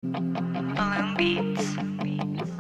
Balloon Beats. Balloon Beats.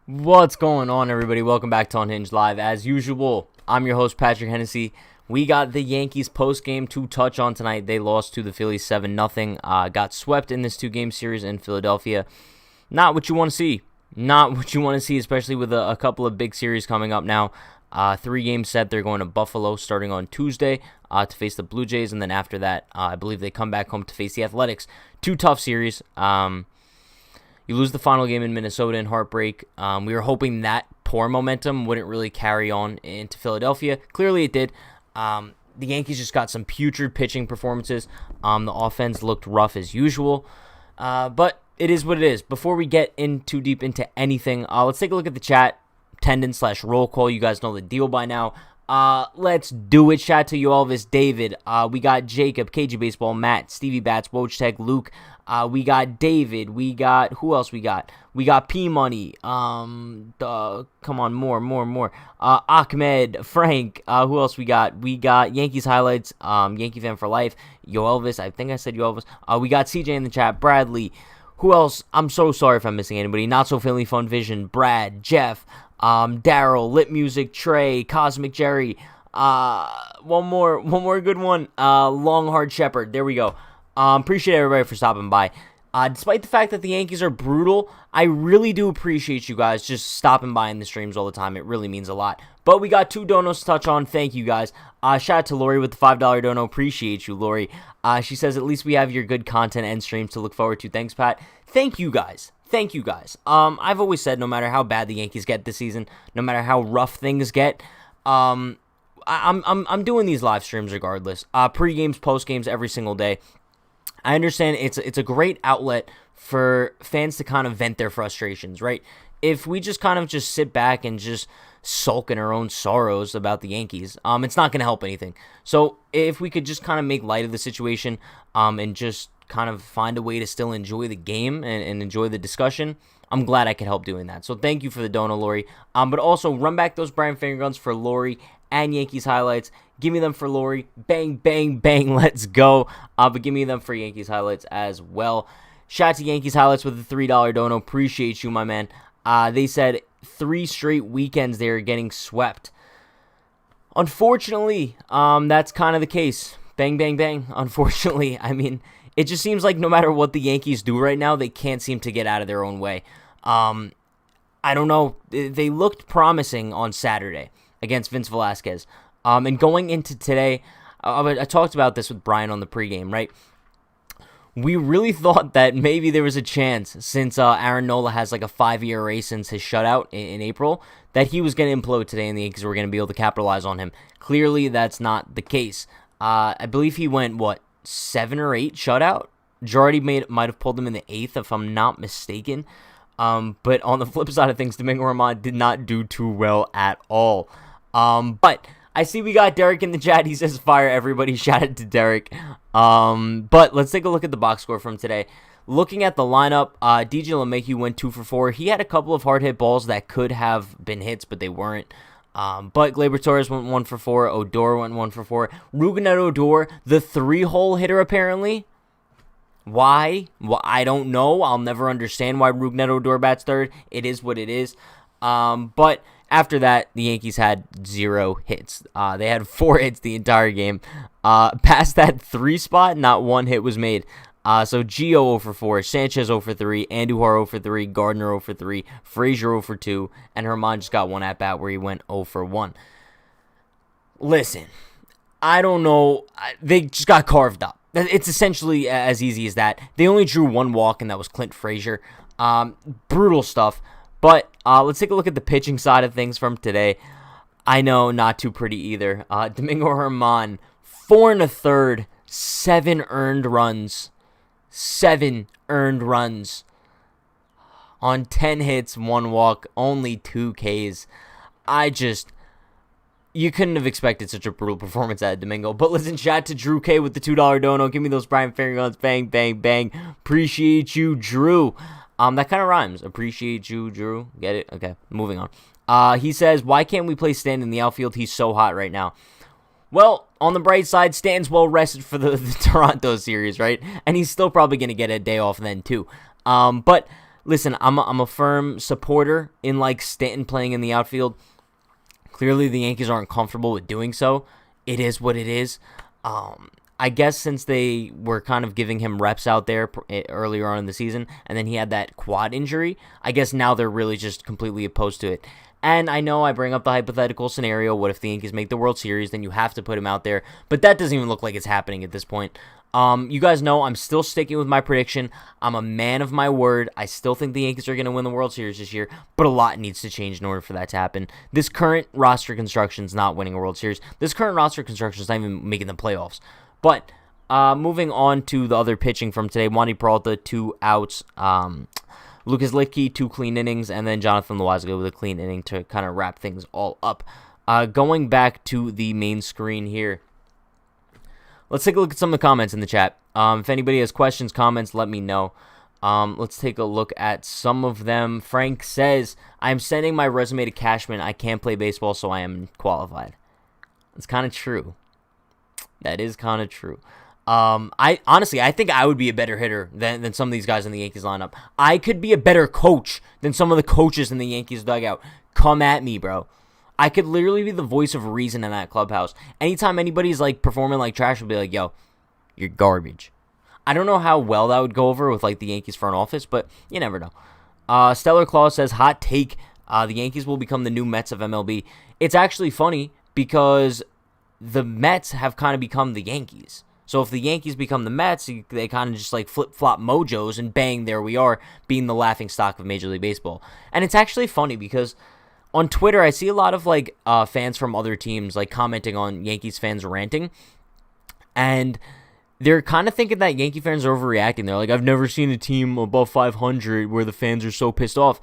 What's going on, everybody? Welcome back to Unhinged Live. As usual, I'm your host, Patrick Hennessy. We got the Yankees post-game to touch on tonight. They lost to the Phillies 7-0. Got swept in this two-game series in Philadelphia. Not what you want to see. Not what you want to see, especially with a couple of big series coming up now. 3-game set. They're going to Buffalo starting on Tuesday to face the Blue Jays. And then after that, I believe they come back home to face the Athletics. Two tough series. You lose the final game in Minnesota in heartbreak. We were hoping that poor momentum wouldn't really carry on into Philadelphia. Clearly it did. The Yankees just got some putrid pitching performances. The offense looked rough as usual. But it is what it is. Before we get in too deep into anything, let's take a look at the chat. Attendance/roll call. You guys know the deal by now. Let's do it. Shout out to you, Elvis, David. We got Jacob, KG Baseball, Matt, Stevie Bats, Wojtek, Luke. We got David. We got, who else we got? We got P Money. Come on, more. Ahmed, Frank. Who else we got? We got Yankees highlights. Yankee fan for life. Yo Elvis. I think I said Yo Elvis. We got CJ in the chat. Bradley. Who else? I'm so sorry if I'm missing anybody. Not So Philly Fun Vision. Brad, Jeff. Daryl, Lit Music, Trey, Cosmic Jerry. One more good one. Long Hard Shepherd. There we go. Appreciate everybody for stopping by. Despite the fact that the Yankees are brutal, I really do appreciate you guys just stopping by in the streams all the time. It really means a lot. But we got two donos to touch on. Thank you guys. Shout out to Lori with the $5 dono. Appreciate you, Lori. She says, at least we have your good content and streams to look forward to. Thanks, Pat. Thank you guys. I've always said no matter how bad the Yankees get this season, no matter how rough things get, I'm doing these live streams regardless. Pre-games, post-games, every single day. I understand it's a great outlet for fans to kind of vent their frustrations, right? If we just kind of just sit back and just sulk in our own sorrows about the Yankees, it's not going to help anything. So if we could just kind of make light of the situation, and just kind of find a way to still enjoy the game and enjoy the discussion, I'm glad I could help doing that. So thank you for the dono, Lori. But also run back those Brian Finger Guns for Lori and Yankees highlights. Give me them for Lori. Bang, bang, bang. Let's go. But give me them for Yankees highlights as well. Shout out to Yankees highlights with the $3 dono. Appreciate you, my man. They said 3 straight weekends they are getting swept. Unfortunately, that's kind of the case. Bang, bang, bang. Unfortunately, I mean, it just seems like no matter what the Yankees do right now, they can't seem to get out of their own way. I don't know. They looked promising on Saturday against Vince Velasquez. And going into today, I talked about this with Brian on the pregame, right? We really thought that maybe there was a chance, since Aaron Nola has like a 5-year ERA since his shutout in April, that he was going to implode today and the Yankees were going to be able to capitalize on him. Clearly, that's not the case. I believe he went, 7 or 8 shutout? Girardi might have pulled him in the 8th, if I'm not mistaken. But on the flip side of things, Domingo Germán did not do too well at all. But I see we got Derek in the chat. He says fire everybody. Shout out to Derek. But let's take a look at the box score from today. Looking at the lineup, DJ LeMahieu went 2 for 4. He had a couple of hard hit balls that could have been hits, but they weren't. But Gleyber Torres went 1 for 4. Odor went 1 for 4. Rougned Odor, the 3-hole hitter apparently. Why? Well, I don't know. I'll never understand why Rougned Odor bats third. It is what it is. But after that, the Yankees had 0 hits. They had 4 hits the entire game. Past that 3 spot, not 1 hit was made. So Gio 0 for 4, Sanchez 0 for 3, Andujar 0 for 3, Gardner 0 for 3, Frazier 0 for 2, and Herman just got 1 at-bat where he went 0 for 1. Listen, I don't know. They just got carved up. It's essentially as easy as that. They only drew 1 walk, and that was Clint Frazier. Brutal stuff. But let's take a look at the pitching side of things from today. I know, not too pretty either. Domingo Germán, 4 1/3, 7 earned runs. 7 earned runs. On 10 hits, 1 walk, only 2 Ks. You couldn't have expected such a brutal performance out of Domingo. But listen, shout out to Drew K with the $2 dono. Give me those Brian Finger guns. Bang, bang, bang. Appreciate you, Drew. That kind of rhymes. Appreciate you, Drew. Get it? Okay, moving on. He says, why can't we play Stanton in the outfield? He's so hot right now. Well, on the bright side, Stanton's well rested for the Toronto series, right? And he's still probably going to get a day off then, too. But listen, I'm a firm supporter in, like, Stanton playing in the outfield. Clearly, the Yankees aren't comfortable with doing so. It is what it is. I guess since they were kind of giving him reps out there earlier on in the season, and then he had that quad injury, I guess now they're really just completely opposed to it. And I know I bring up the hypothetical scenario, what if the Yankees make the World Series, then you have to put him out there. But that doesn't even look like it's happening at this point. You guys know I'm still sticking with my prediction. I'm a man of my word. I still think the Yankees are going to win the World Series this year, but a lot needs to change in order for that to happen. This current roster construction is not winning a World Series. This current roster construction is not even making the playoffs. But moving on to the other pitching from today, Wandy Peralta, 2 outs. Lucas Litke, 2 clean innings, and then Jonathan Loaisiga with a clean inning to kind of wrap things all up. Going back to the main screen here, let's take a look at some of the comments in the chat. If anybody has questions, comments, let me know. Let's take a look at some of them. Frank says, I'm sending my resume to Cashman. I can't play baseball, so I am qualified. It's kind of true. That is kind of true. I think I would be a better hitter than some of these guys in the Yankees lineup. I could be a better coach than some of the coaches in the Yankees dugout. Come at me, bro. I could literally be the voice of reason in that clubhouse. Anytime anybody's like performing like trash, will be like, yo, you're garbage. I don't know how well that would go over with like the Yankees front office, but you never know. Stellar Claus says, hot take, the Yankees will become the new Mets of MLB. It's actually funny because the Mets have kind of become the Yankees. So if the Yankees become the Mets, they kind of just like flip-flop mojos, and bang, there we are, being the laughingstock of Major League Baseball. And it's actually funny because on Twitter, I see a lot of like fans from other teams like commenting on Yankees fans ranting, and they're kind of thinking that Yankee fans are overreacting. They're like, I've never seen a team above 500 where the fans are so pissed off.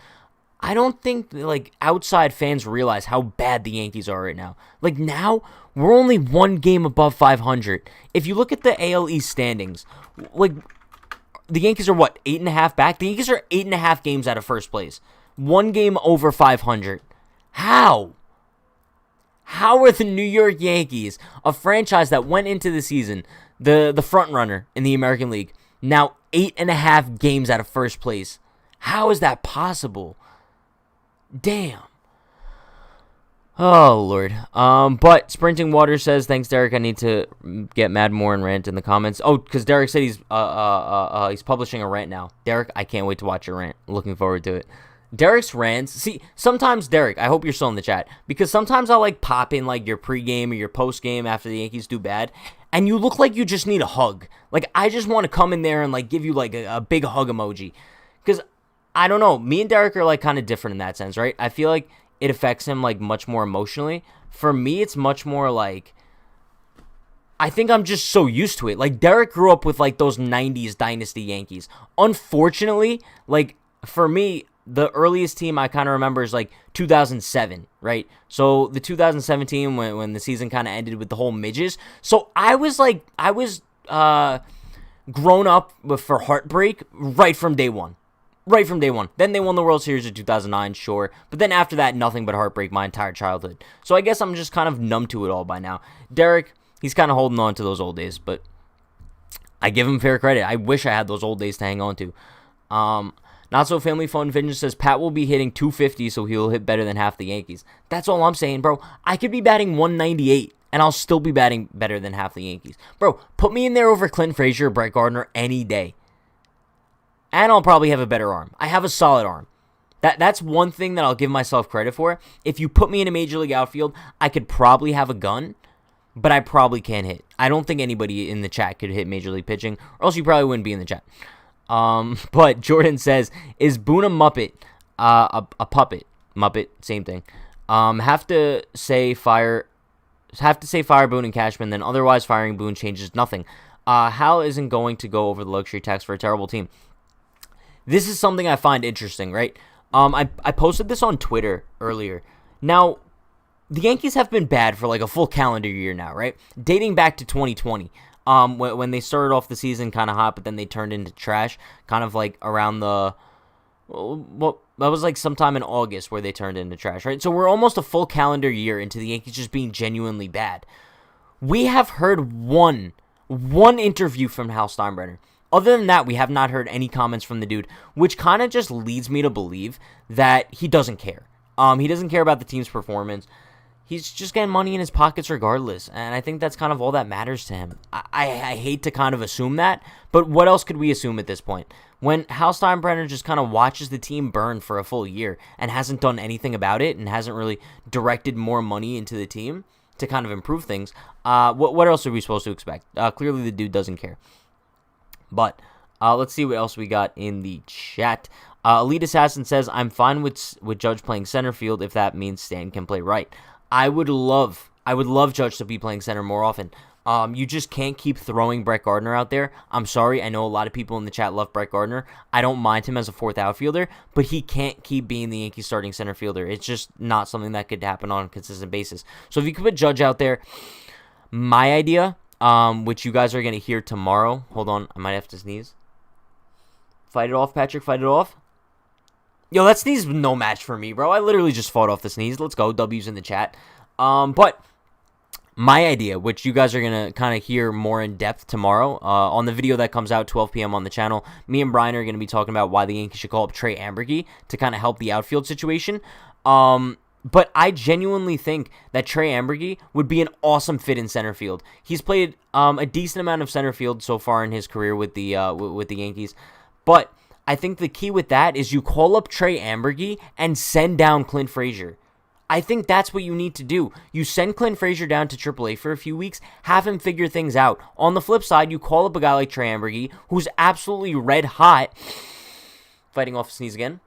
I don't think like outside fans realize how bad the Yankees are right now. Like now, we're only 1 game above 500. If you look at the AL East standings, like the Yankees are what, 8.5 back? The Yankees are 8.5 games out of first place. 1 game over 500. How? How are the New York Yankees, a franchise that went into the season, the front runner in the American League, now 8.5 games out of first place? How is that possible? Damn. Oh, Lord. But Sprinting Water says, thanks, Derek. I need to get mad more and rant in the comments. Oh, because Derek said he's publishing a rant now. Derek, I can't wait to watch your rant. Looking forward to it. Derek's rants. See, sometimes, Derek, I hope you're still in the chat, because sometimes I'll like pop in like your pregame or your postgame after the Yankees do bad, and you look like you just need a hug. Like, I just want to come in there and like give you like a big hug emoji. Because, I don't know, me and Derek are like kind of different in that sense, right? I feel like it affects him like much more emotionally. For me, it's much more like, I think I'm just so used to it. Like, Derek grew up with like those 90s dynasty Yankees. Unfortunately, like, for me, the earliest team I kind of remember is like 2007, right? So the 2017 when the season kind of ended with the whole midges. So I was grown up for heartbreak right from day one. Right from day one. Then they won the World Series in 2009, sure. But then after that, nothing but heartbreak my entire childhood. So I guess I'm just kind of numb to it all by now. Derek, he's kind of holding on to those old days, but I give him fair credit. I wish I had those old days to hang on to. Not So Family Fun Vengeance says, Pat will be hitting 250, so he'll hit better than half the Yankees. That's all I'm saying, bro. I could be batting 198, and I'll still be batting better than half the Yankees. Bro, put me in there over Clint Frazier or Brett Gardner any day. And I'll probably have a better arm. I have a solid arm. That's one thing that I'll give myself credit for. If you put me in a Major League outfield, I could probably have a gun, but I probably can't hit. I don't think anybody in the chat could hit Major League pitching, or else you probably wouldn't be in the chat. But Jordan says, is Boone a Muppet? A puppet. Muppet, same thing. Have to say fire Boone and Cashman, then otherwise firing Boone changes nothing. Hal isn't going to go over the luxury tax for a terrible team. This is something I find interesting, right? I posted this on Twitter earlier. Now, the Yankees have been bad for like a full calendar year now, right? Dating back to 2020. When they started off the season kind of hot, but then they turned into trash, kind of like around that was like sometime in August where they turned into trash, right? So we're almost a full calendar year into the Yankees just being genuinely bad. We have heard one interview from Hal Steinbrenner. Other than that, we have not heard any comments from the dude, which kind of just leads me to believe that he doesn't care. He doesn't care about the team's performance. He's just getting money in his pockets regardless, and I think that's kind of all that matters to him. I hate to kind of assume that, but what else could we assume at this point? When Hal Steinbrenner just kind of watches the team burn for a full year and hasn't done anything about it and hasn't really directed more money into the team to kind of improve things, what else are we supposed to expect? Clearly the dude doesn't care. But let's see what else we got in the chat. Elite Assassin says, I'm fine with Judge playing center field if that means Stan can play right. I would love Judge to be playing center more often. You just can't keep throwing Brett Gardner out there. I'm sorry. I know a lot of people in the chat love Brett Gardner. I don't mind him as a fourth outfielder, but he can't keep being the Yankees starting center fielder. It's just not something that could happen on a consistent basis. So if you could put Judge out there, my idea, which you guys are going to hear tomorrow. Hold on. I might have to sneeze. Fight it off, Patrick. Fight it off. Yo, that sneeze was no match for me, bro. I literally just fought off the sneeze. Let's go. W's in the chat. But my idea, which you guys are going to kind of hear more in depth tomorrow on the video that comes out 12 p.m. on the channel, me and Brian are going to be talking about why the Yankees should call up Trey Ambergy to kind of help the outfield situation. But I genuinely think that Trey Ambergy would be an awesome fit in center field. He's played a decent amount of center field so far in his career with the Yankees. But I think the key with that is you call up Trey Ambergy and send down Clint Frazier. I think that's what you need to do. You send Clint Frazier down to AAA for a few weeks, have him figure things out. On the flip side, you call up a guy like Trey Ambergy, who's absolutely red hot. Fighting off a sneeze again.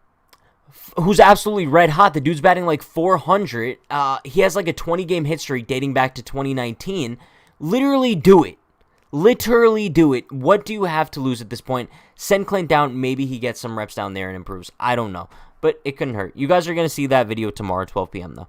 Who's absolutely red hot. The dude's batting like 400. He has like a 20-game hit streak dating back to 2019. Literally do it. Literally do it. What do you have to lose at this point? Send Clint down. Maybe he gets some reps down there and improves. I don't know. But it couldn't hurt. You guys are going to see that video tomorrow, 12 p.m. though.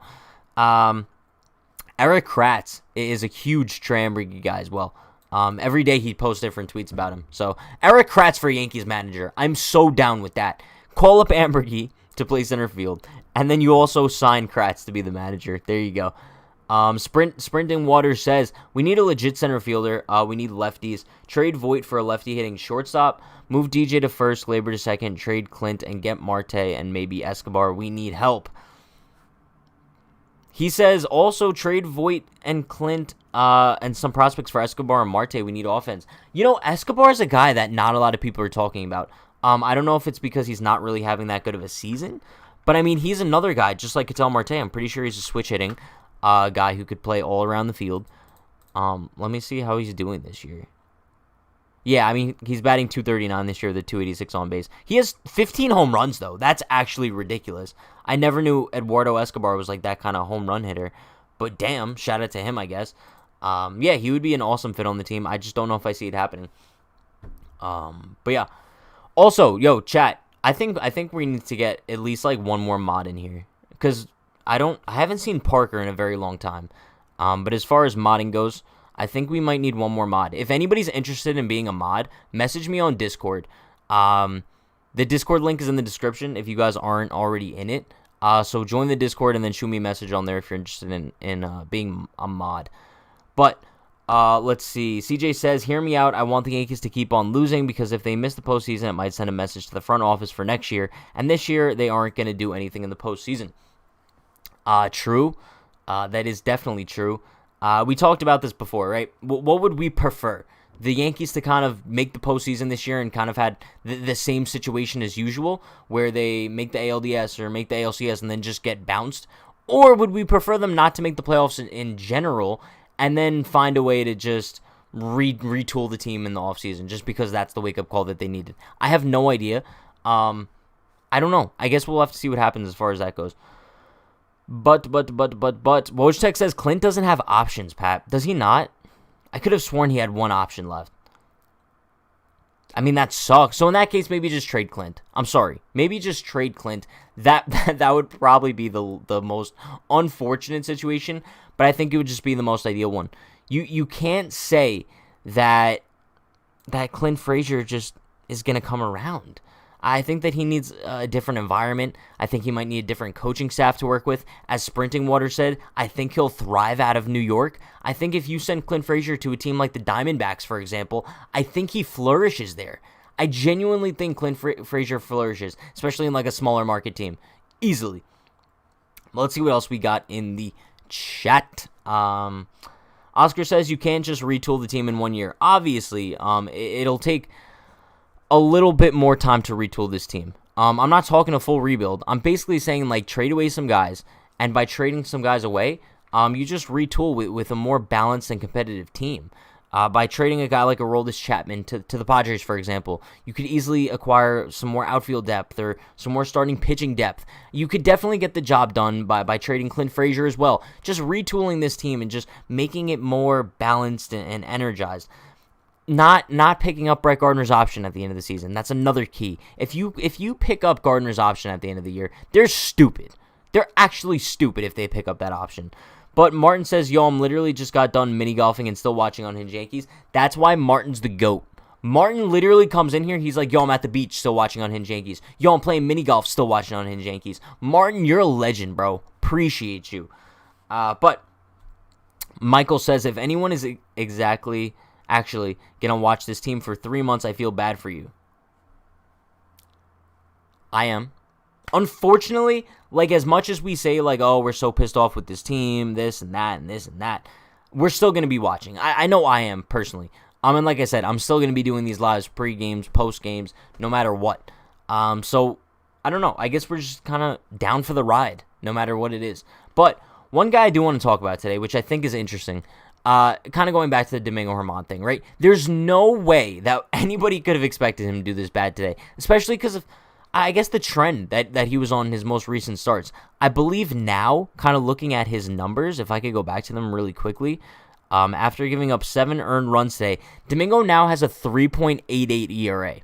Eric Kratz is a huge Trey Ambergy guy as well. Every day he posts different tweets about him. So Eric Kratz for Yankees manager. I'm so down with that. Call up Ambergy to play center field. And then you also sign Kratz to be the manager. There you go. Sprinting Water says, we need a legit center fielder. We need lefties. Trade Voit for a lefty hitting shortstop. Move DJ to first, Glaber to second. Trade Clint and get Marte and maybe Escobar. We need help. He says, also trade Voit and Clint and some prospects for Escobar and Marte. We need offense. You know, Escobar is a guy that not a lot of people are talking about. I don't know if it's because he's not really having that good of a season. But, I mean, he's another guy, just like Ketel Marte. I'm pretty sure he's a switch hitting guy who could play all around the field. Let me see how he's doing this year. Yeah, I mean, he's batting .239 this year with a .286 on base. He has 15 home runs, though. That's actually ridiculous. I never knew Eduardo Escobar was like that kind of home run hitter. But damn, shout out to him, I guess. Yeah, he would be an awesome fit on the team. I just don't know if I see it happening. But yeah. Also, yo, chat. I think we need to get at least like one more mod in here because I haven't seen Parker in a very long time. But as far as modding goes, I think we might need one more mod. If anybody's interested in being a mod, message me on Discord. The Discord link is in the description if you guys aren't already in it. So join the Discord and then shoot me a message on there if you're interested in being a mod. But let's see. CJ says, hear me out. I want the Yankees to keep on losing because if they miss the postseason, it might send a message to the front office for next year. And this year, they aren't going to do anything in the postseason. True. That is definitely true. We talked about this before, right? What would we prefer? The Yankees to kind of make the postseason this year and kind of had the same situation as usual, where they make the ALDS or make the ALCS and then just get bounced? Or would we prefer them not to make the playoffs in general and then find a way to just retool the team in the offseason just because that's the wake-up call that they needed? I have no idea. I don't know. I guess we'll have to see what happens as far as that goes. But, Wojtek says Clint doesn't have options, Pat. Does he not? I could have sworn he had one option left. I mean, that sucks. So in that case, maybe just trade Clint. I'm sorry. Maybe just trade Clint. That would probably be the most unfortunate situation, but I think it would just be the most ideal one. You can't say that Clint Frazier just is going to come around. I think that he needs a different environment. I think he might need a different coaching staff to work with. As Sprinting Water said, I think he'll thrive out of New York. I think if you send Clint Frazier to a team like the Diamondbacks, for example, I think he flourishes there. I genuinely think Clint Frazier flourishes, especially in like a smaller market team. Easily. Well, let's see what else we got in the chat. Oscar says you can't just retool the team in 1 year. Obviously, it'll take a little bit more time to retool this team. I'm not talking a full rebuild. I'm basically saying like trade away some guys, and by trading some guys away, you just retool with a more balanced and competitive team. By trading a guy like Aroldis Chapman to the Padres, for example, you could easily acquire some more outfield depth or some more starting pitching depth. You could definitely get the job done by trading Clint Frazier as well. Just retooling this team and just making it more balanced and energized. Not picking up Brett Gardner's option at the end of the season. That's another key. If you pick up Gardner's option at the end of the year, they're stupid. They're actually stupid if they pick up that option. But Martin says, yo, I'm literally just got done mini golfing and still watching Unhinged Yankees. That's why Martin's the GOAT. Martin literally comes in here. He's like, yo, I'm at the beach still watching Unhinged Yankees. Yo, I'm playing mini golf still watching Unhinged Yankees. Martin, you're a legend, bro. Appreciate you. But Michael says, if anyone is actually gonna watch this team for 3 months, I feel bad for you. I am. Unfortunately, like as much as we say like, oh, we're so pissed off with this team, this and that and this and that, we're still gonna be watching. I know I am personally. And like I said, I'm still gonna be doing these lives, pre-games, post-games, no matter what. So I don't know. I guess we're just kind of down for the ride, no matter what it is. But one guy I do want to talk about today, which I think is interesting, kind of going back to the Domingo Germán thing, right? There's no way that anybody could have expected him to do this bad today, especially because of, I guess, the trend that he was on his most recent starts. I believe now, kind of looking at his numbers, if I could go back to them really quickly, after giving up 7 earned runs today, Domingo now has a 3.88 ERA.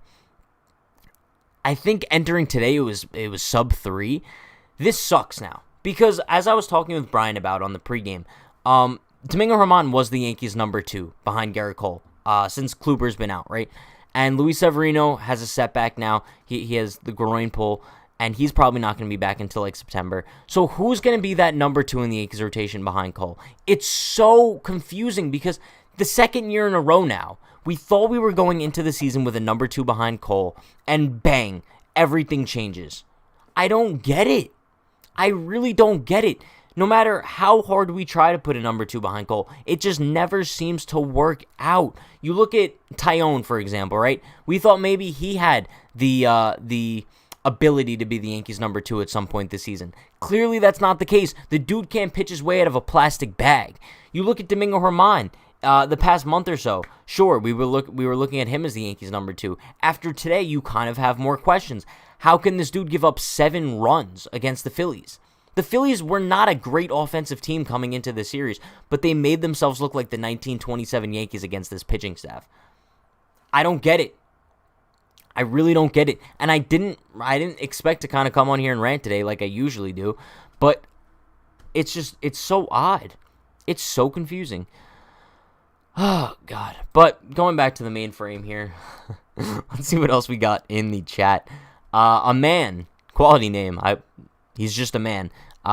I think entering today it was sub 3. This sucks now because as I was talking with Brian about on the pregame, Domingo Germán was the Yankees' number 2 behind Garrett Cole since Kluber's been out, right? And Luis Severino has a setback now. He has the groin pull, and he's probably not going to be back until like September. So who's going to be that number 2 in the Yankees rotation behind Cole? It's so confusing because the second year in a row now, we thought we were going into the season with a number 2 behind Cole, and bang, everything changes. I don't get it. I really don't get it. No matter how hard we try to put a number 2 behind Cole, it just never seems to work out. You look at Taijuan, for example, right? We thought maybe he had the ability to be the Yankees' number 2 at some point this season. Clearly, that's not the case. The dude can't pitch his way out of a plastic bag. You look at Domingo Germán, the past month or so. Sure, we were looking at him as the Yankees' number 2. After today, you kind of have more questions. How can this dude give up 7 runs against the Phillies? The Phillies were not a great offensive team coming into the series, but they made themselves look like the 1927 Yankees against this pitching staff. I don't get it. I really don't get it. And I didn't expect to kind of come on here and rant today like I usually do, but it's so odd. It's so confusing. Oh, God. But going back to the main frame here, let's see what else we got in the chat. A man, quality name. He's just a man.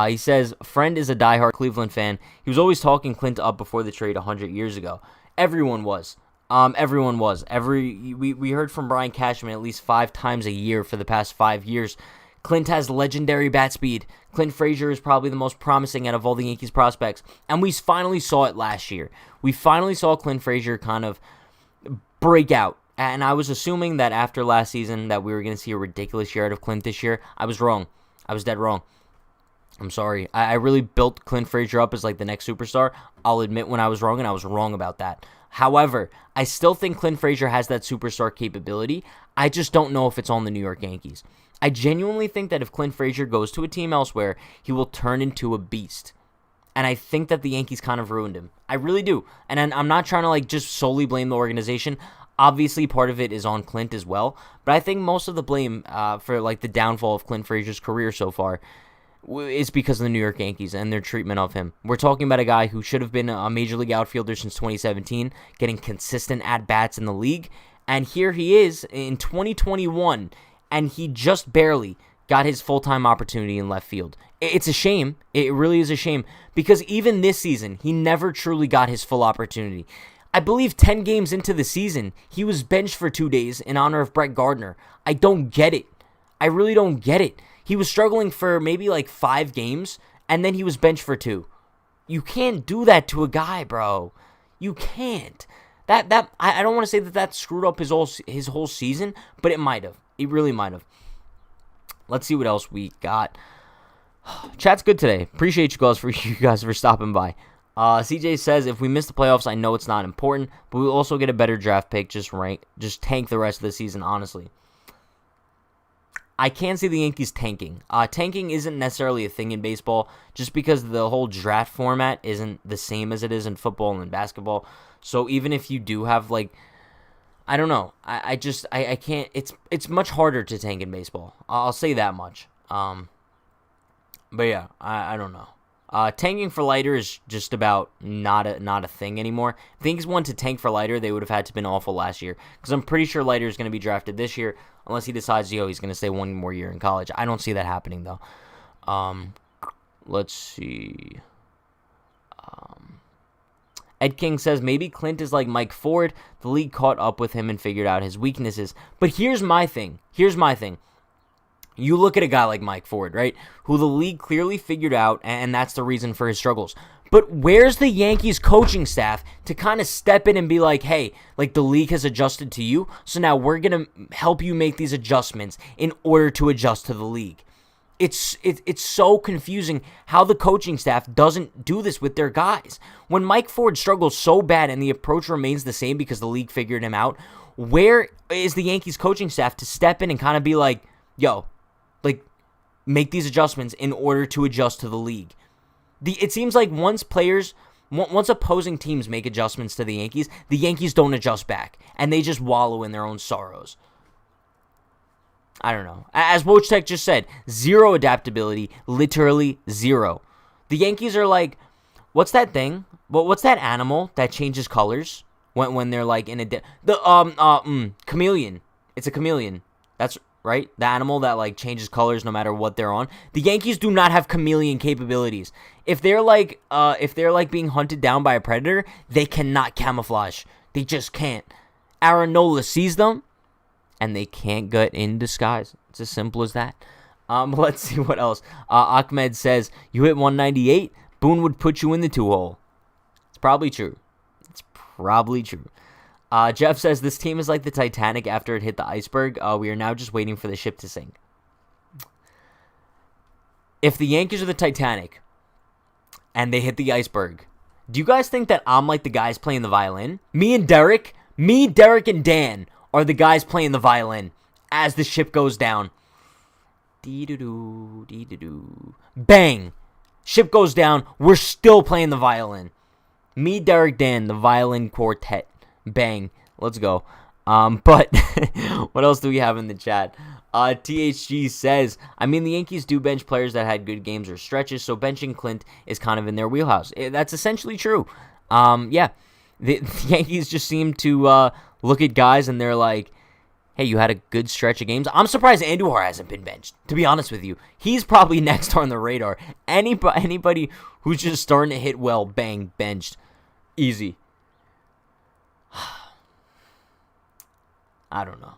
He says, friend is a diehard Cleveland fan. He was always talking Clint up before the trade 100 years ago. Everyone was. Everyone was. We heard from Brian Cashman at least 5 times a year for the past 5 years. Clint has legendary bat speed. Clint Frazier is probably the most promising out of all the Yankees prospects. And we finally saw it last year. We finally saw Clint Frazier kind of break out. And I was assuming that after last season that we were going to see a ridiculous year out of Clint this year. I was wrong. I was dead wrong. I'm sorry. I really built Clint Frazier up as like the next superstar. I'll admit when I was wrong, and I was wrong about that. However, I still think Clint Frazier has that superstar capability. I just don't know if it's on the New York Yankees. I genuinely think that if Clint Frazier goes to a team elsewhere, he will turn into a beast. And I think that the Yankees kind of ruined him. I really do. And I'm not trying to like just solely blame the organization. Obviously, part of it is on Clint as well. But I think most of the blame for like the downfall of Clint Frazier's career so far is because of the New York Yankees and their treatment of him. We're talking about a guy who should have been a Major League outfielder since 2017, getting consistent at-bats in the league. And here he is in 2021, and he just barely got his full-time opportunity in left field. It's a shame. It really is a shame, because even this season, he never truly got his full opportunity. I believe 10 games into the season, he was benched for 2 days in honor of Brett Gardner. I don't get it. I really don't get it. He was struggling for maybe like 5 games, and then he was benched for 2. You can't do that to a guy, bro. You can't. I don't want to say that screwed up his whole season, but it might have. It really might have. Let's see what else we got. Chat's good today. Appreciate you guys for stopping by. CJ says, if we miss the playoffs, I know it's not important, but we'll also get a better draft pick. Just tank the rest of the season, honestly. I can't see the Yankees tanking. Tanking isn't necessarily a thing in baseball just because the whole draft format isn't the same as it is in football and basketball. So even if you do have, like, I don't know. I can't. It's much harder to tank in baseball. I'll say that much. But yeah, I don't know. Tanking for Leiter is just about not a thing anymore. If the Yankees wanted to tank for Leiter, they would have had to been awful last year. Because I'm pretty sure Leiter is going to be drafted this year, unless he decides, he's going to stay 1 more year in college. I don't see that happening, though. Let's see. Ed King says, maybe Clint is like Mike Ford. The league caught up with him and figured out his weaknesses. But here's my thing. You look at a guy like Mike Ford, right, who the league clearly figured out, and that's the reason for his struggles. But where's the Yankees coaching staff to kind of step in and be like, hey, like the league has adjusted to you, so now we're going to help you make these adjustments in order to adjust to the league. It's so confusing how the coaching staff doesn't do this with their guys. When Mike Ford struggles so bad and the approach remains the same because the league figured him out, where is the Yankees coaching staff to step in and kind of be like, yo, like, make these adjustments in order to adjust to the league? It seems like once opposing teams make adjustments to the Yankees don't adjust back, and they just wallow in their own sorrows. I don't know. As Wojtek just said, zero adaptability, literally zero. The Yankees are like, what's that thing? What's that animal that changes colors when they're like in a chameleon? It's a chameleon. That's right. The animal that like changes colors no matter what they're on. The Yankees do not have chameleon capabilities. If they're like being hunted down by a predator, they cannot camouflage. They just can't. Aaron Nola sees them, and they can't get in disguise. It's as simple as that. Let's see what else. Ahmed says, you hit 198, Boone would put you in the 2-hole. It's probably true. Jeff says, this team is like the Titanic after it hit the iceberg. We are now just waiting for the ship to sink. If the Yankees are the Titanic and they hit the iceberg, do you guys think that I'm like the guys playing the violin? Me, Derek, and Dan are the guys playing the violin as the ship goes down. Dee-doo-doo, dee-doo-doo. Bang! Ship goes down. We're still playing the violin. Me, Derek, Dan, the violin quartet. Bang. Let's go. But what else do we have in the chat? THG says, I mean, the Yankees do bench players that had good games or stretches, so benching Clint is kind of in their wheelhouse. That's essentially true. Yeah, the Yankees just seem to look at guys and they're like, hey, you had a good stretch of games. I'm surprised Andujar hasn't been benched, to be honest with you. He's probably next on the radar. Anybody who's just starting to hit well, bang, benched. Easy. I don't know.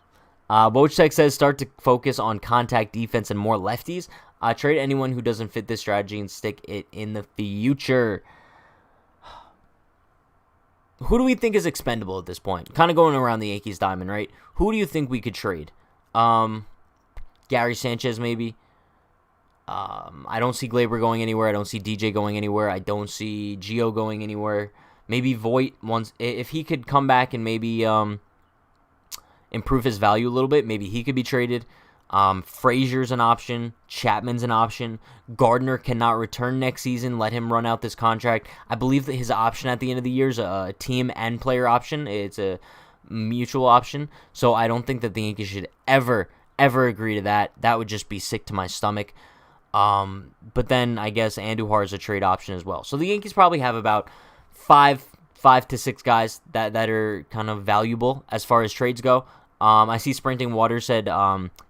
Wojtek says start to focus on contact defense and more lefties. Trade anyone who doesn't fit this strategy and stick it in the future. Who do we think is expendable at this point? Kind of going around the Yankees diamond, right? Who do you think we could trade? Gary Sanchez, maybe. I don't see Glaber going anywhere. I don't see DJ going anywhere. I don't see Gio going anywhere. Maybe Voit, once if he could come back and maybe improve his value a little bit, maybe he could be traded. Frazier's an option. Chapman's an option. Gardner cannot return next season. Let him run out this contract. I believe that his option at the end of the year is a team and player option. It's a mutual option. So I don't think that the Yankees should ever agree to that. That would just be sick to my stomach. But then I guess Andujar is a trade option as well. So the Yankees probably have about five to six guys that are kind of valuable as far as trades go. I see Sprinting Water said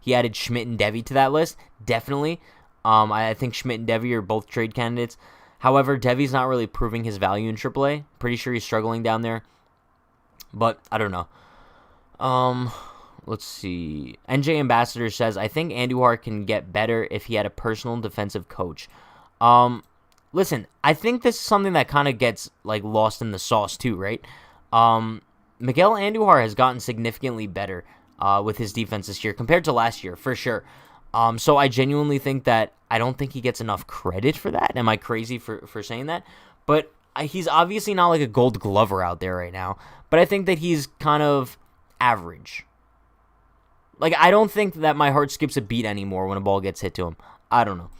he added Schmidt and Devi to that list. Definitely. I think Schmidt and Devi are both trade candidates. However, Devi's not really proving his value in AAA. Pretty sure he's struggling down there. But I don't know. Let's see. NJ Ambassador says, I think Andujar can get better if he had a personal defensive coach. Listen, I think this is something that kind of gets like lost in the sauce too, right? Miguel Andujar has gotten significantly better with his defense this year compared to last year, for sure. So I genuinely think that I don't think he gets enough credit for that. Am I crazy for saying that? But he's obviously not like a gold glover out there right now. But I think that he's kind of average. Like, I don't think that my heart skips a beat anymore when a ball gets hit to him. I don't know.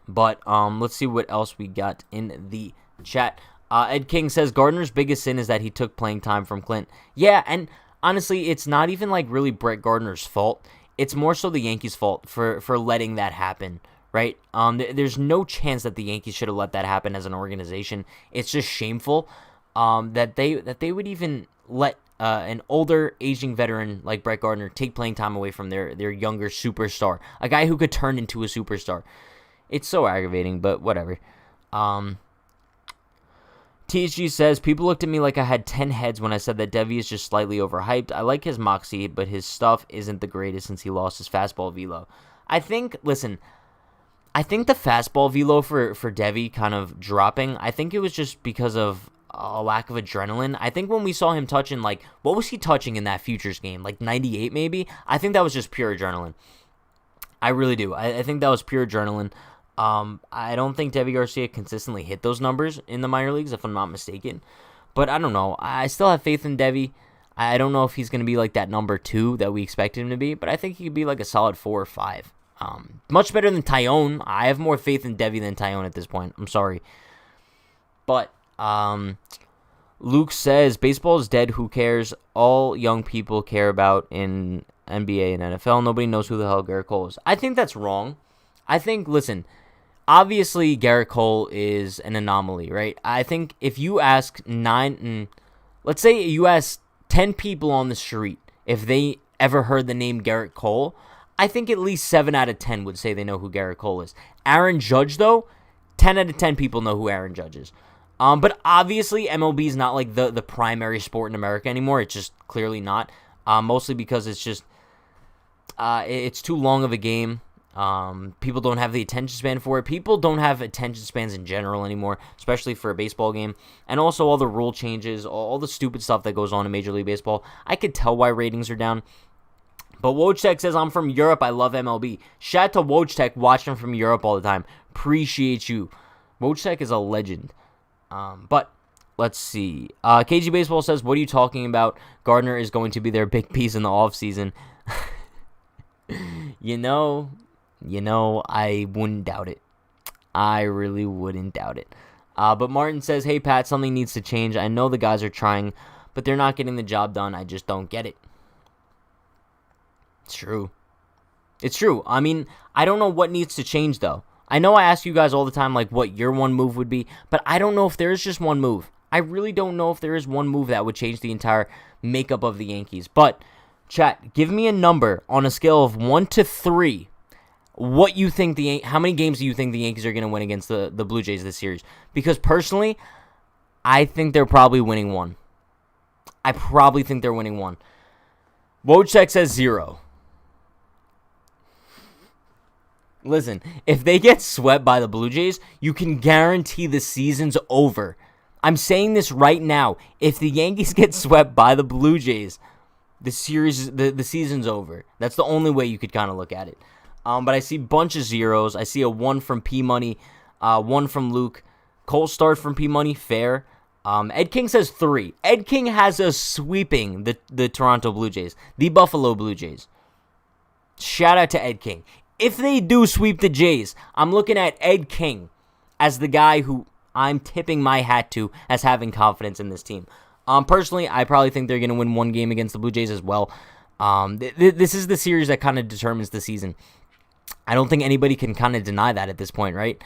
But let's see what else we got in the chat. Ed King says, Gardner's biggest sin is that he took playing time from Clint. Yeah, and honestly, it's not even like really Brett Gardner's fault. It's more so the Yankees' fault for letting that happen, right? There's no chance that the Yankees should have let that happen as an organization. It's just shameful that they would even let an older, aging veteran like Brett Gardner take playing time away from their younger superstar, a guy who could turn into a superstar. It's so aggravating, but whatever. THG says, people looked at me like I had 10 heads when I said that Devi is just slightly overhyped. I like his moxie, but his stuff isn't the greatest since he lost his fastball velo. I think the fastball velo for Devi kind of dropping, I think it was just because of a lack of adrenaline. I think when we saw him touching, like, what was he touching in that Futures game? Like 98 maybe? I think that was just pure adrenaline. I really do. I think that was pure adrenaline. I don't think Devi Garcia consistently hit those numbers in the minor leagues, if I'm not mistaken. But I don't know. I still have faith in Devi. I don't know if he's going to be like that number 2 that we expected him to be, but I think he could be like a solid 4 or 5. Much better than Taijuan. I have more faith in Devi than Taijuan at this point. I'm sorry. But Luke says, baseball is dead. Who cares? All young people care about in NBA and NFL. Nobody knows who the hell Garrett Cole is. I think that's wrong. I think, listen, obviously Garrett Cole is an anomaly, right? I think if you ask let's say you ask 10 people on the street if they ever heard the name Garrett Cole, I think at least 7 out of 10 would say they know who Garrett Cole is. Aaron Judge, though, 10 out of 10 people know who Aaron Judge is. But obviously MLB is not like the primary sport in America anymore. It's just clearly not. Mostly because it's just it's too long of a game. People don't have the attention span for it. People don't have attention spans in general anymore, especially for a baseball game. And also all the rule changes, all the stupid stuff that goes on in Major League Baseball. I could tell why ratings are down. But Wojtek says, I'm from Europe. I love MLB. Shout out to Wojtek, watching from Europe all the time. Appreciate you. Wojtek is a legend. But let's see. KG Baseball says, what are you talking about? Gardner is going to be their big piece in the offseason. You know, I wouldn't doubt it. I really wouldn't doubt it. But Martin says, hey, Pat, something needs to change. I know the guys are trying, but they're not getting the job done. I just don't get it. It's true. It's true. I mean, I don't know what needs to change, though. I know I ask you guys all the time, like, what your one move would be, but I don't know if there is just one move. I really don't know if there is one move that would change the entire makeup of the Yankees. But, chat, give me a number on a scale of 1 to 3. What you think how many games do you think the Yankees are going to win against the Blue Jays this series? Because personally, I think they're probably winning 1. I probably think they're winning 1. Wojciech says 0. Listen, if they get swept by the Blue Jays, you can guarantee the season's over. I'm saying this right now. If the Yankees get swept by the Blue Jays, the season's over. That's the only way you could kind of look at it. But I see a bunch of zeros. I see a 1 from P-Money, 1 from Luke. Cole Start from P-Money, fair. Ed King says 3. Ed King has us sweeping the Toronto Blue Jays, the Buffalo Blue Jays. Shout out to Ed King. If they do sweep the Jays, I'm looking at Ed King as the guy who I'm tipping my hat to as having confidence in this team. Personally, I probably think they're going to win 1 game against the Blue Jays as well. This is the series that kind of determines the season. I don't think anybody can kind of deny that at this point, right?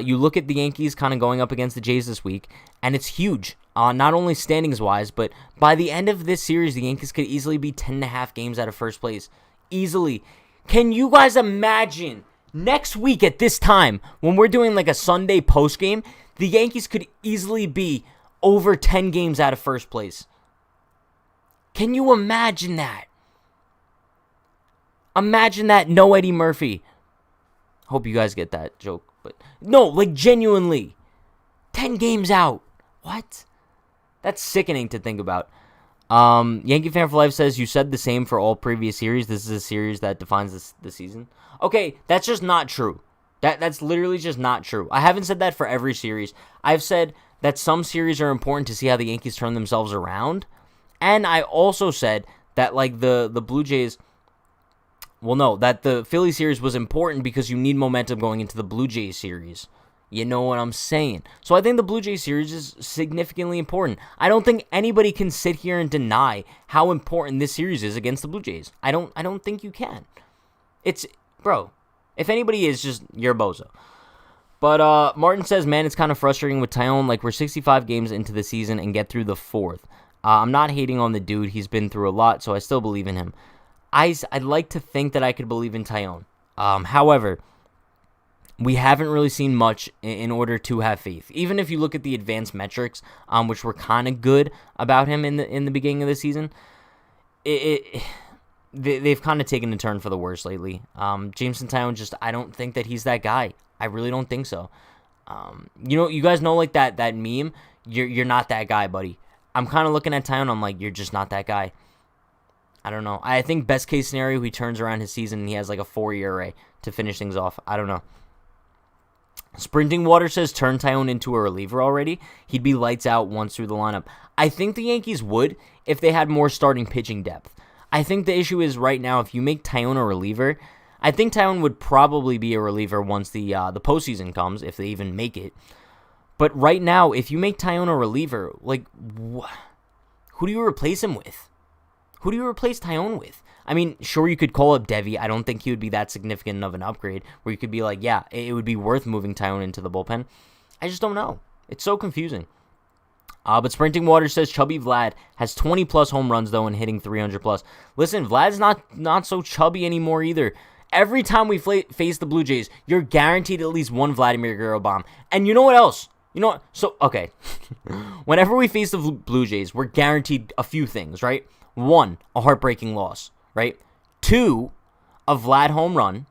You look at the Yankees kind of going up against the Jays this week, and it's huge. Not only standings-wise, but by the end of this series, the Yankees could easily be 10.5 games out of first place. Easily. Can you guys imagine next week at this time, when we're doing like a Sunday post-game, the Yankees could easily be over 10 games out of first place? Can you imagine that? Imagine that, no Eddie Murphy. Hope you guys get that joke. But no, like genuinely. 10 games out. What? That's sickening to think about. Yankee Fan for Life says, you said the same for all previous series. This is a series that defines the season. Okay, that's just not true. That's literally just not true. I haven't said that for every series. I've said that some series are important to see how the Yankees turn themselves around. And I also said that like the Blue Jays... Well, no, that the Phillies series was important because you need momentum going into the Blue Jays series. You know what I'm saying? So I think the Blue Jays series is significantly important. I don't think anybody can sit here and deny how important this series is against the Blue Jays. I don't think you can. It's, bro, if anybody is, just, you're a bozo. But Martin says, man, it's kind of frustrating with Taijuan. Like, we're 65 games into the season and get through the 4th. I'm not hating on the dude. He's been through a lot, so I still believe in him. I'd like to think that I could believe in Taijuan. However, we haven't really seen much in order to have faith. Even if you look at the advanced metrics, which were kind of good about him in the beginning of the season, they've kind of taken a turn for the worse lately. Jameson Taijuan, I don't think that he's that guy. I really don't think so. You guys know like that meme. You're not that guy, buddy. I'm kind of looking at Taijuan. I'm like, you're just not that guy. I don't know. I think best case scenario, he turns around his season and he has like a 4 ERA to finish things off. I don't know. Sprinting Water says turn Taijuan into a reliever already. He'd be lights out once through the lineup. I think the Yankees would if they had more starting pitching depth. I think the issue is right now, if you make Taijuan a reliever, I think Taijuan would probably be a reliever once the postseason comes, if they even make it. But right now, if you make Taijuan a reliever, like, who do you replace him with? Who do you replace Taijuan with? I mean, sure, you could call up Devi. I don't think he would be that significant of an upgrade where you could be like, yeah, it would be worth moving Taijuan into the bullpen. I just don't know. It's so confusing. But Sprinting Water says Chubby Vlad has 20-plus home runs, though, and hitting 300-plus. Listen, Vlad's not so chubby anymore either. Every time we face the Blue Jays, you're guaranteed at least one Vladimir Guerrero bomb. And you know what else? You know what? So, okay. Whenever we face the Blue Jays, we're guaranteed a few things, right? 1, a heartbreaking loss, right? 2, a Vlad home run.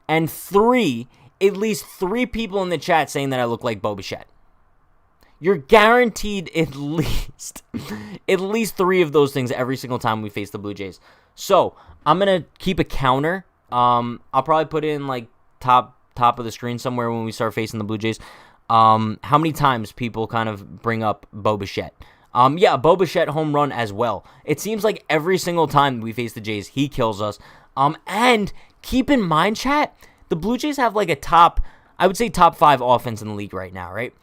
And 3, at least 3 people in the chat saying that I look like Bo Bichette. You're guaranteed at least 3 of those things every single time we face the Blue Jays. So, I'm going to keep a counter. I'll probably put it in like top of the screen somewhere when we start facing the Blue Jays. How many times people kind of bring up Bo Bichette. Yeah, Bo Bichette home run as well. It seems like every single time we face the Jays, he kills us. And keep in mind, chat, the Blue Jays have like a top 5 offense in the league right now, right?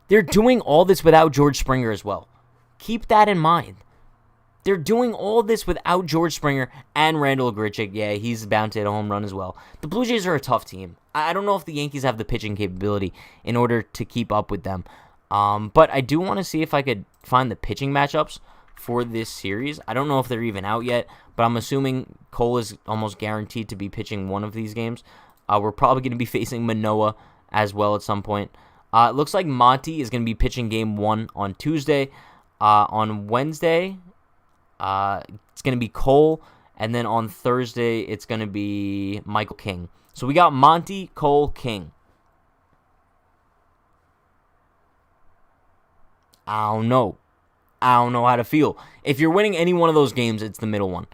They're doing all this without George Springer as well. Keep that in mind. They're doing all this without George Springer and Randall Grichuk. Yeah, he's bound to hit a home run as well. The Blue Jays are a tough team. I don't know if the Yankees have the pitching capability in order to keep up with them. But I do want to see if I could find the pitching matchups for this series. I don't know if they're even out yet, but I'm assuming Cole is almost guaranteed to be pitching one of these games. We're probably going to be facing Manoah as well at some point. It looks like Monty is going to be pitching game 1 on Tuesday. On Wednesday, it's going to be Cole, and then on Thursday, it's going to be Michael King. So we got Monty, Cole, King. I don't know how to feel. If you're winning any one of those games, it's the middle one,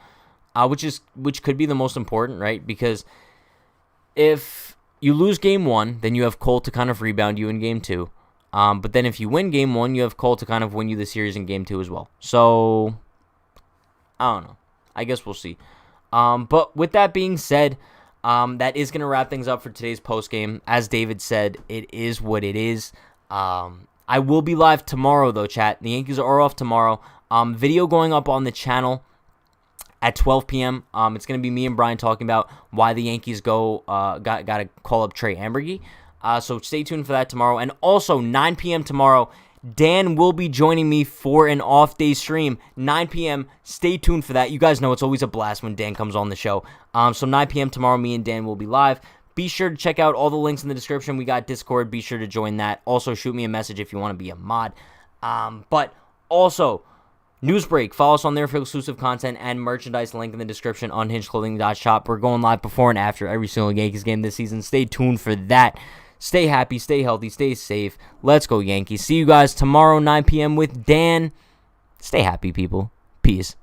which could be the most important, right? Because if you lose game 1, then you have Cole to kind of rebound you in game 2. But then if you win game 1, you have Cole to kind of win you the series in game 2 as well. So I don't know. I guess we'll see. But with that being said, that is going to wrap things up for today's postgame. As David said, it is what it is. I will be live tomorrow, though, chat. The Yankees are off tomorrow. Video going up on the channel at 12 p.m. It's going to be me and Brian talking about why the Yankees got to call up Trey Ambergy. So stay tuned for that tomorrow. And also, 9 p.m. tomorrow, Dan will be joining me for an off-day stream. 9 p.m., stay tuned for that. You guys know it's always a blast when Dan comes on the show. So 9 p.m. tomorrow, me and Dan will be live. Be sure to check out all the links in the description. We got Discord. Be sure to join that. Also, shoot me a message if you want to be a mod. But also, Newsbreak. Follow us on there for exclusive content and merchandise. Link in the description. Unhingedclothing.shop. We're going live before and after every single Yankees game this season. Stay tuned for that. Stay happy, stay healthy, stay safe. Let's go, Yankees. See you guys tomorrow, 9 p.m. with Dan. Stay happy, people. Peace.